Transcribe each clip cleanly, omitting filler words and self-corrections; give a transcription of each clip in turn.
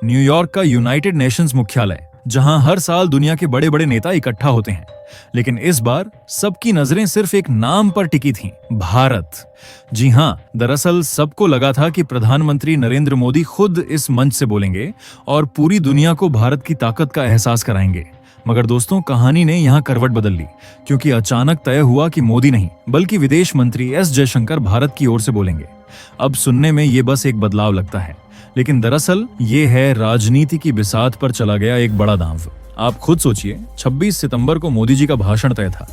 New York का United Nations मुख्यालय, जहां हर साल दुनिया के बड़े बड़े नेता इकट्ठा होते हैं। लेकिन इस बार सबकी नजरें सिर्फ एक नाम पर टिकी थीं, भारत। जी हां, दरअसल सबको लगा था कि प्रधानमंत्री नरेंद्र मोदी खुद इस मंच से बोलेंगे और पूरी दुनिया को भारत की ताकत का एहसास कराएंगे। मगर दोस्तों, कहानी ने यहाँ करवट बदल ली, क्योंकि अचानक तय हुआ कि मोदी नहीं बल्कि विदेश मंत्री एस जयशंकर भारत की ओर से बोलेंगे। अब सुनने में ये बस एक बदलाव लगता है, लेकिन दरअसल ये है राजनीति की बिसात पर चला गया एक बड़ा दांव। आप खुद सोचिए, 26 सितंबर को मोदी जी का भाषण तय था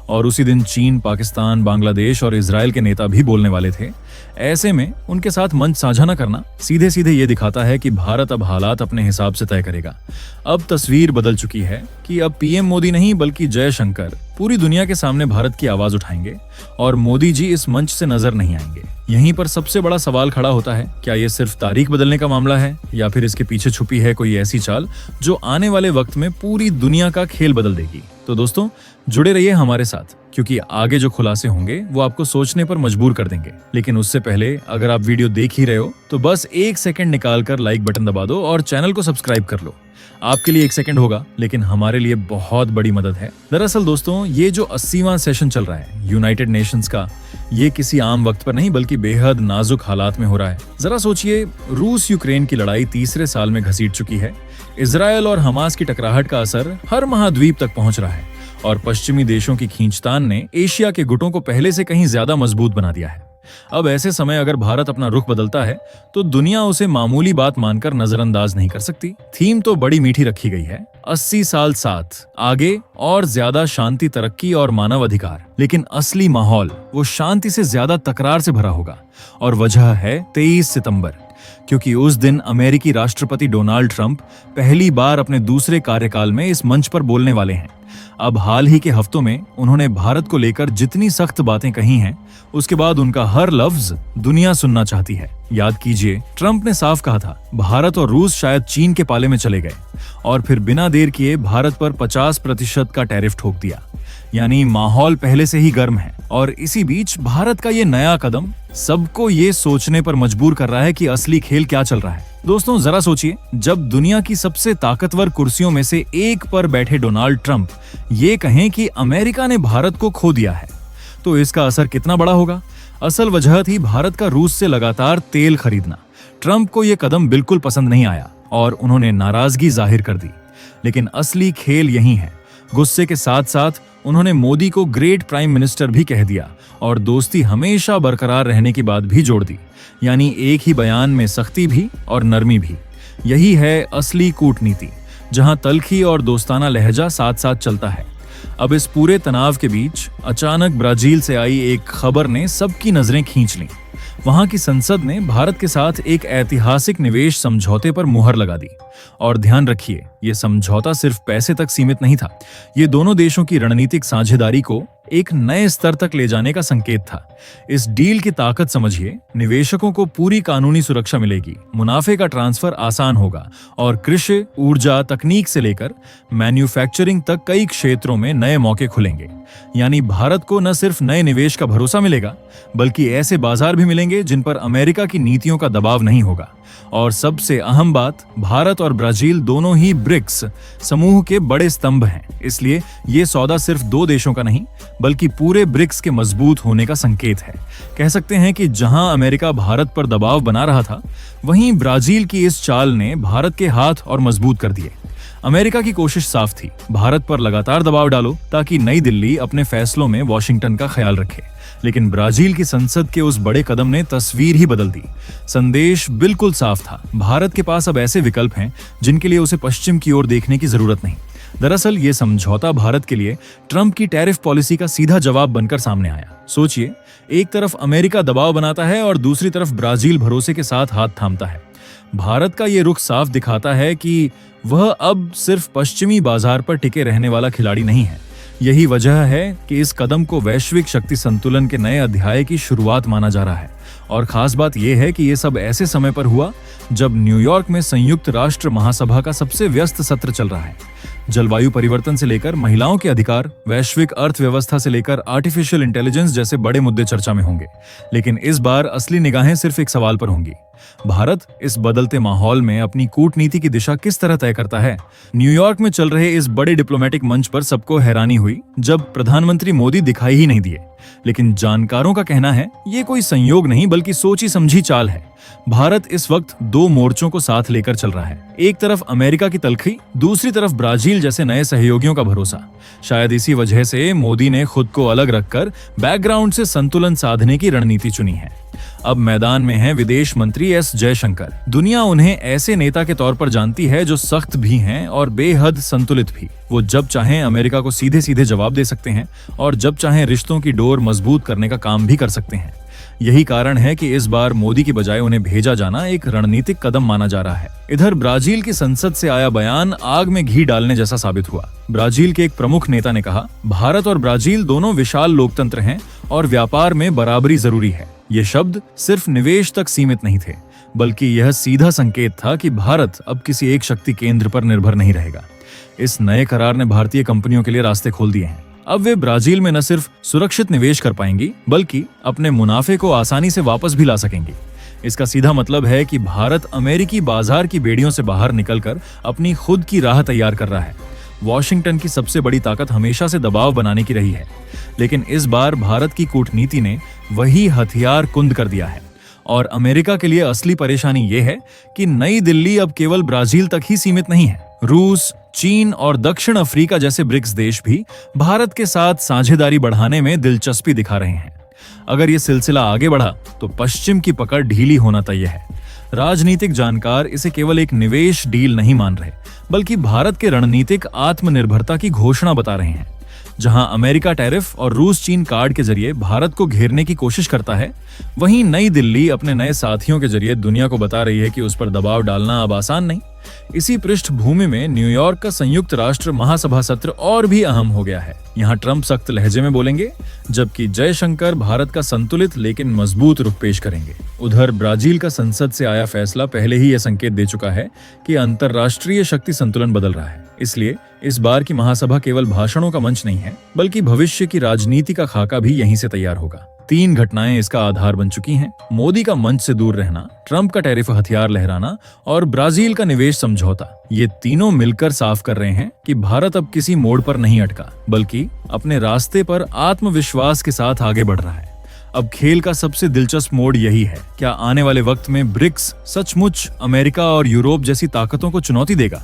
और उसी दिन चीन, पाकिस्तान, बांग्लादेश और इजराइल के नेता भी बोलने वाले थे। ऐसे में उनके साथ मंच साझा न करना सीधे सीधे ये दिखाता है कि भारत अब हालात अपने हिसाब से तय करेगा। अब तस्वीर बदल चुकी है कि अब पीएम मोदी नहीं बल्कि जयशंकर पूरी दुनिया के सामने भारत की आवाज उठाएंगे और मोदी जी इस मंच से नजर नहीं आएंगे। यहीं पर सबसे बड़ा सवाल खड़ा होता है, क्या ये सिर्फ तारीख बदलने का मामला है या फिर इसके पीछे छुपी है कोई ऐसी चाल जो आने वाले वक्त में पूरी दुनिया का खेल बदल देगी। तो दोस्तों, जुड़े रहिए हमारे साथ, क्योंकि आगे जो खुलासे होंगे वो आपको सोचने पर मजबूर कर देंगे। लेकिन उससे पहले अगर आप वीडियो देख ही रहे हो तो बस 1 सेकंड निकालकर लाइक बटन दबा दो और चैनल को सब्सक्राइब कर लो। आपके लिए 1 सेकंड होगा, लेकिन हमारे लिए बहुत बड़ी मदद है। दरअसल दोस्तों, ये जो 80वां सेशन चल रहा है यूनाइटेड नेशंस का, ये किसी आम वक्त पर नहीं बल्कि बेहद नाजुक हालात में हो रहा है। जरा सोचिए, रूस यूक्रेन की लड़ाई तीसरे साल में घसीट चुकी है। इजरायल और हमास की टकराहट का असर हर महाद्वीप तक पहुंच रहा है और पश्चिमी देशों की खींचतान ने एशिया के गुटों को पहले से कहीं ज्यादा मजबूत बना दिया है। अब ऐसे समय अगर भारत अपना रुख बदलता है तो दुनिया उसे मामूली बात मानकर नजरअंदाज नहीं कर सकती। थीम तो बड़ी मीठी रखी गई है, 80 साल साथ, आगे और ज्यादा शांति, तरक्की और मानव अधिकार। लेकिन असली माहौल वो शांति से ज्यादा तकरार से भरा होगा और वजह है 23 सितंबर, क्योंकि उस दिन अमेरिकी राष्ट्रपति डोनाल्ड ट्रंप पहली बार अपने दूसरे कार्यकाल में इस मंच पर बोलने वाले हैं। अब हाल ही के हफ्तों में उन्होंने भारत को लेकर जितनी सख्त बातें कही हैं, उसके बाद उनका हर लफ्ज दुनिया सुनना चाहती है। याद कीजिए, ट्रंप ने साफ कहा था भारत और रूस शायद चीन के पाले में चले गए और फिर बिना देर किए भारत पर 50% का टैरिफ ठोक दिया। यानी माहौल पहले से ही गर्म है और इसी बीच भारत का ये नया कदम सबको ये सोचने पर मजबूर कर रहा है कि असली खेल क्या चल रहा है। दोस्तों, जरा सोचिए, जब दुनिया की सबसे ताकतवर कुर्सियों में से एक पर बैठे डोनाल्ड ट्रंप ये कहें कि अमेरिका ने भारत को खो दिया है, तो इसका असर कितना बड़ा होगा। असल वजह थी भारत का रूस से लगातार तेल खरीदना। ट्रंप को यह कदम बिल्कुल पसंद नहीं आया और उन्होंने नाराजगी जाहिर कर दी। लेकिन असली खेल यही है। गुस्से के साथ साथ उन्होंने मोदी को ग्रेट प्राइम मिनिस्टर भी कह दिया और दोस्ती हमेशा बरकरार रहने की बात भी जोड़ दी। यानी एक ही बयान में सख्ती भी और नरमी भी। यही है असली कूटनीति, जहां तल्खी और दोस्ताना लहजा साथ साथ चलता है। अब इस पूरे तनाव के बीच अचानक ब्राजील से आई एक खबर ने सबकी नजरें खींच लीं। वहां की संसद ने भारत के साथ एक ऐतिहासिक निवेश समझौते पर मुहर लगा दी। और ध्यान रखिए, ये समझौता सिर्फ पैसे तक सीमित नहीं था। ये दोनों देशों की रणनीतिक साझेदारी को एक नए स्तर तक ले जाने का संकेत था। इस डील की ताकत समझिए, निवेशकों को पूरी कानूनी सुरक्षा मिलेगी, मुनाफे का ट्रांसफर आसान होगा और कृषि, ऊर्जा, तकनीक से लेकर मैन्युफैक्चरिंग तक कई क्षेत्रों में नए मौके खुलेंगे। यानी भारत को न सिर्फ नए निवेश का भरोसा मिलेगा, बल्कि ऐसे बाजार भी मिलेंगे जिन पर अमेरिका की नीतियों का दबाव नहीं होगा। और सबसे अहम बात, भारत और ब्राजील दोनों ही ब्रिक्स समूह के बड़े स्तंभ हैं। इसलिए ये सौदा सिर्फ 2 देशों का नहीं बल्कि पूरे ब्रिक्स के मजबूत होने का संकेत है। कह सकते हैं कि जहां अमेरिका भारत पर दबाव बना रहा था, वहीं ब्राजील की इस चाल ने भारत के हाथ और मजबूत कर दिए। अमेरिका की कोशिश साफ थी, भारत पर लगातार दबाव डालो ताकि नई दिल्ली अपने फैसलों में वॉशिंगटन का ख्याल रखे। लेकिन ब्राजील की संसद के उस बड़े कदम ने तस्वीर ही बदल दी। संदेश बिल्कुल साफ था, भारत के पास अब ऐसे विकल्प हैं जिनके लिए उसे पश्चिम की ओर देखने की जरूरत नहीं। दरअसल ये समझौता भारत के लिए ट्रंप की टैरिफ पॉलिसी का सीधा जवाब बनकर सामने आया। सोचिए, एक तरफ अमेरिका दबाव बनाता है और दूसरी तरफ ब्राजील भरोसे के साथ हाथ थामता है। भारत का ये रुख साफ दिखाता है कि वह अब सिर्फ पश्चिमी बाजार पर टिके रहने वाला खिलाड़ी नहीं है। यही वजह है कि इस कदम को वैश्विक शक्ति संतुलन के नए अध्याय की शुरुआत माना जा रहा है। और खास बात यह है कि यह सब ऐसे समय पर हुआ जब न्यूयॉर्क में संयुक्त राष्ट्र महासभा का सबसे व्यस्त सत्र चल रहा है। जलवायु परिवर्तन से लेकर महिलाओं के अधिकार, वैश्विक अर्थव्यवस्था से लेकर आर्टिफिशियल इंटेलिजेंस जैसे बड़े मुद्दे चर्चा में होंगे। लेकिन इस बार असली निगाहें सिर्फ एक सवाल पर होंगी, भारत इस बदलते माहौल में अपनी कूटनीति की दिशा किस तरह तय करता है? न्यूयॉर्क में चल रहे इस बड़े डिप्लोमेटिक मंच पर सबको हैरानी हुई जब प्रधानमंत्री मोदी दिखाई ही नहीं दिए। लेकिन जानकारों का कहना है ये कोई संयोग नहीं बल्कि सोची समझी चाल है। भारत इस वक्त दो मोर्चों को साथ लेकर चल रहा है, एक तरफ अमेरिका की तलखी, दूसरी तरफ ब्राजील जैसे नए सहयोगियों का भरोसा। शायद इसी वजह से मोदी ने खुद को अलग रखकर बैकग्राउंड से संतुलन साधने की रणनीति चुनी है। अब मैदान में है विदेश मंत्री एस जयशंकर। दुनिया उन्हें ऐसे नेता के तौर पर जानती है जो सख्त भी हैं और बेहद संतुलित भी। वो जब चाहें अमेरिका को सीधे सीधे जवाब दे सकते हैं और जब चाहें रिश्तों की डोर मजबूत करने का काम भी कर सकते हैं। यही कारण है कि इस बार मोदी की बजाय उन्हें भेजा जाना एक रणनीतिक कदम माना जा रहा है। इधर ब्राजील की संसद से आया बयान आग में घी डालने जैसा साबित हुआ। ब्राजील के एक प्रमुख नेता ने कहा, भारत और ब्राजील दोनों विशाल लोकतंत्र हैं और व्यापार में बराबरी जरूरी है। ये शब्द सिर्फ निवेश तक सीमित नहीं थे, बल्कि यह सीधा संकेत था कि भारत अब किसी एक शक्ति केंद्र पर निर्भर नहीं रहेगा। इस नए करार ने भारतीय कंपनियों के लिए रास्ते खोल दिए हैं। अब वे ब्राजील में न सिर्फ सुरक्षित निवेश कर पाएंगी बल्कि अपने मुनाफे को आसानी से वापस भी ला सकेंगी। इसका सीधा मतलब है कि भारत अमेरिकी बाजार की बेड़ियों से बाहर निकलकर अपनी खुद की राह तैयार कर रहा है। वॉशिंगटन की सबसे बड़ी ताकत हमेशा से दबाव बनाने की रही है, लेकिन इस बार भारत की कूटनीति ने वही हथियार कुंद कर दिया है। और अमेरिका के लिए असली परेशानी ये है कि नई दिल्ली अब केवल ब्राजील तक ही सीमित नहीं है। रूस, चीन और दक्षिण अफ्रीका जैसे ब्रिक्स देश भी भारत के साथ साझेदारी बढ़ाने में दिलचस्पी दिखा रहे हैं। अगर ये सिलसिला आगे बढ़ा तो पश्चिम की पकड़ ढीली होना तय है। राजनीतिक जानकार इसे केवल एक निवेश डील नहीं मान रहे, बल्कि भारत के रणनीतिक आत्मनिर्भरता की घोषणा बता रहे हैं। जहां अमेरिका टैरिफ और रूस चीन कार्ड के जरिए भारत को घेरने की कोशिश करता है, वहीं नई दिल्ली अपने नए साथियों के जरिए दुनिया को बता रही है कि उस पर दबाव डालना अब आसान नहीं। इसी पृष्ठभूमि में न्यूयॉर्क का संयुक्त राष्ट्र महासभा सत्र और भी अहम हो गया है। यहाँ ट्रंप सख्त लहजे में बोलेंगे, जबकि जयशंकर भारत का संतुलित लेकिन मजबूत रुख पेश करेंगे। उधर ब्राजील का संसद से आया फैसला पहले ही यह संकेत दे चुका है कि अंतर्राष्ट्रीय शक्ति संतुलन बदल रहा है। इसलिए इस बार की महासभा केवल भाषणों का मंच नहीं है, बल्कि भविष्य की राजनीति का खाका भी यहीं से तैयार होगा। 3 घटनाएं इसका आधार बन चुकी हैं। मोदी का मंच से दूर रहना, ट्रंप का टैरिफ हथियार लहराना और ब्राजील का निवेश समझौता। ये तीनों मिलकर साफ कर रहे हैं कि भारत अब किसी मोड़ पर नहीं अटका, बल्कि अपने रास्ते पर आत्मविश्वास के साथ आगे बढ़ रहा है। अब खेल का सबसे दिलचस्प मोड़ यही है, क्या आने वाले वक्त में ब्रिक्स सचमुच अमेरिका और यूरोप जैसी ताकतों को चुनौती देगा?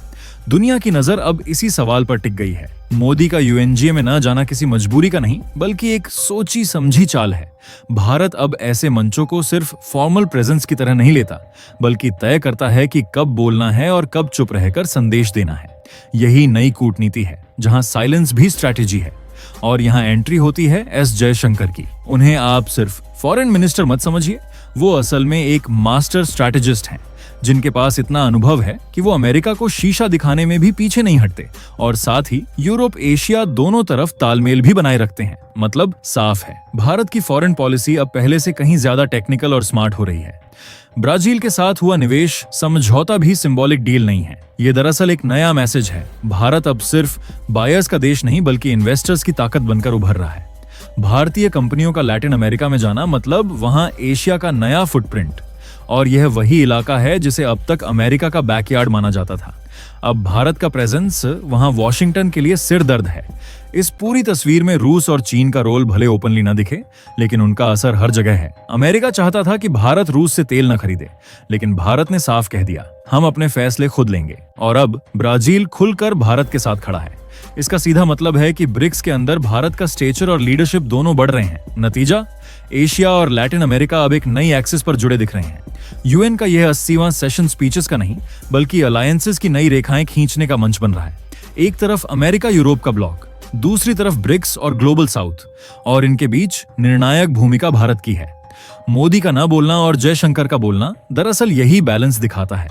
दुनिया की नजर अब इसी सवाल पर टिक गई है। मोदी का यूएनजीए में न जाना किसी मजबूरी का नहीं, बल्कि एक सोची समझी चाल है। भारत अब ऐसे मंचों को सिर्फ फॉर्मल प्रेजेंस की तरह नहीं लेता, बल्कि तय करता है कि कब बोलना है और कब चुप रहकर संदेश देना है। यही नई कूटनीति है, जहां साइलेंस भी स्ट्रैटेजी है। और यहाँ एंट्री होती है एस जयशंकर की। उन्हें आप सिर्फ फॉरेन मिनिस्टर मत समझिए, वो असल में एक मास्टर स्ट्रैटेजिस्ट हैं, जिनके पास इतना अनुभव है कि वो अमेरिका को शीशा दिखाने में भी पीछे नहीं हटते और साथ ही यूरोप एशिया दोनों तरफ तालमेल भी बनाए रखते हैं। मतलब साफ है, भारत की फॉरेन पॉलिसी अब पहले से कहीं ज्यादा टेक्निकल और स्मार्ट हो रही है। ब्राजील के साथ हुआ निवेश समझौता भी सिंबॉलिक डील नहीं है, ये दरअसल एक नया मैसेज है। भारत अब सिर्फ बायर्स का देश नहीं बल्कि इन्वेस्टर्स की ताकत बनकर उभर रहा है। भारतीय कंपनियों का लैटिन अमेरिका में जाना मतलब वहां एशिया का नया फुटप्रिंट, और यह वही इलाका है जिसे अब तक अमेरिका का बैकयार्ड माना जाता था। अब भारत का प्रेजेंस वहां वॉशिंगटन के लिए सिर दर्द है। इस पूरी तस्वीर में रूस और चीन का रोल भले ओपनली न दिखे, लेकिन उनका असर हर जगह है। अमेरिका चाहता था कि भारत रूस से तेल न खरीदे, लेकिन भारत ने साफ कह दिया, हम अपने फैसले खुद लेंगे। और अब ब्राजील खुलकर भारत के साथ खड़ा है। इसका सीधा मतलब है कि ब्रिक्स के अंदर भारत का स्टेचर और लीडरशिप दोनों बढ़ रहे हैं। नतीजा, एशिया और लैटिन अमेरिका अब एक नई एक्सिस पर जुड़े दिख रहे हैं। यूएन का यह 80वां सेशन स्पीचेस का नहीं, बल्कि अलायंसेस की नई रेखाएं खींचने का मंच बन रहा है। एक तरफ अमेरिका यूरोप का ब्लॉक, दूसरी तरफ ब्रिक्स और ग्लोबल साउथ, और इनके बीच निर्णायक भूमिका भारत की है। मोदी का न बोलना और जयशंकर का बोलना दरअसल यही बैलेंस दिखाता है।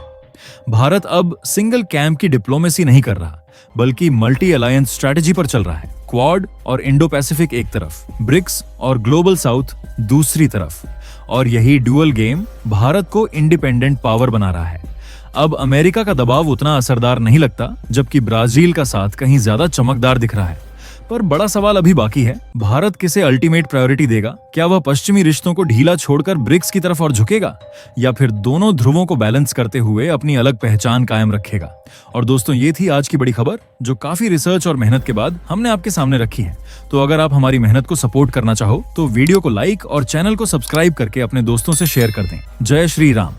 भारत अब सिंगल कैंप की डिप्लोमेसी नहीं कर रहा, बल्कि मल्टी अलायंस स्ट्रैटेजी पर चल रहा है। क्वाड और इंडो पैसिफिक एक तरफ, ब्रिक्स और ग्लोबल साउथ दूसरी तरफ, और यही डुअल गेम भारत को इंडिपेंडेंट पावर बना रहा है। अब अमेरिका का दबाव उतना असरदार नहीं लगता, जबकि ब्राजील का साथ कहीं ज्यादा चमकदार दिख रहा है। पर बड़ा सवाल अभी बाकी है, भारत किसे अल्टीमेट प्रायोरिटी देगा? क्या वह पश्चिमी रिश्तों को ढीला छोड़कर ब्रिक्स की तरफ और झुकेगा, या फिर दोनों ध्रुवों को बैलेंस करते हुए अपनी अलग पहचान कायम रखेगा? और दोस्तों, ये थी आज की बड़ी खबर जो काफी रिसर्च और मेहनत के बाद हमने आपके सामने रखी है। तो अगर आप हमारी मेहनत को सपोर्ट करना चाहो तो वीडियो को लाइक और चैनल को सब्सक्राइब करके अपने दोस्तों से शेयर कर दें। जय श्री राम।